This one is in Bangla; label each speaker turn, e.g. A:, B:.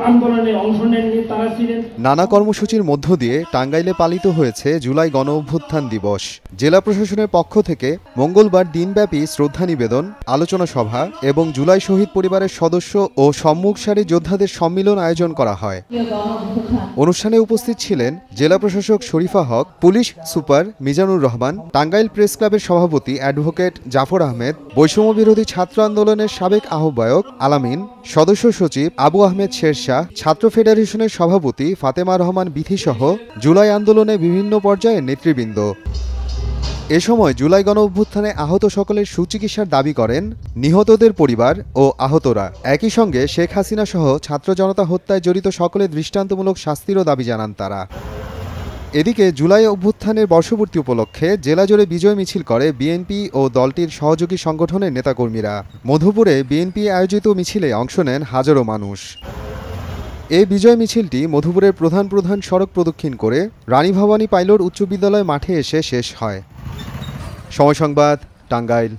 A: আন্দোলনে অংশ নেননি তারা ছিলেন।
B: নানা কর্মসূচির মধ্য দিয়ে টাঙ্গাইলে পালিত হয়েছে জুলাই গণঅভ্যুত্থান দিবস। জেলা প্রশাসনের পক্ষ থেকে মঙ্গলবার দিনব্যাপী শ্রদ্ধা নিবেদন, আলোচনা সভা এবং জুলাই শহীদ পরিবারের সদস্য ও সম্মুখ সারির যোদ্ধাদের সম্মিলন আয়োজন করা হয়। অনুষ্ঠানে উপস্থিত ছিলেন জেলা প্রশাসক Sharifa Haque, police super Mizanur Rahman, Tangail press ক্লাবের সভাপতি অ্যাডভোকেট জাফর আহমেদ, বৈষম্য বিরোধী ছাত্র আন্দোলনের সাবেক আহ্বায়ক আলামিন, সদস্য সচিব আবু আহমেদ শেরশাহ, ছাত্র ফেডারেশনের সভাপতি ফাতেমা রহমান বিথিসহ জুলাই আন্দোলনে বিভিন্ন পর্যায়ের নেতৃবৃন্দ। এ সময় জুলাই গণঅভ্যুত্থানে আহত সকলের সুচিকিৎসার দাবি করেন নিহতদের পরিবার ও আহতরা। একই সঙ্গে শেখ হাসিনা সহ ছাত্র জনতা হত্যায় জড়িত সকলের দৃষ্টান্তমূলক শাস্তিরও দাবি জানান তারা। এদিকে জুলাই অভ্যুত্থানের বর্ষপূর্তি উপলক্ষে জেলাজুড়ে বিজয় মিছিল করে বিএনপি ও দলটির সহযোগী সংগঠনের নেতাকর্মীরা। মধুপুরে বিএনপি আয়োজিত মিছিলে অংশ নেন হাজারো মানুষ। এই বিজয় মিছিলটি মধুপুরের প্রধান সড়ক প্রদক্ষিণ করে রানী ভবানী পাইলট উচ্চ বিদ্যালয় মাঠে এসে শেষ হয়। সময় সংবাদ, টাঙ্গাইল।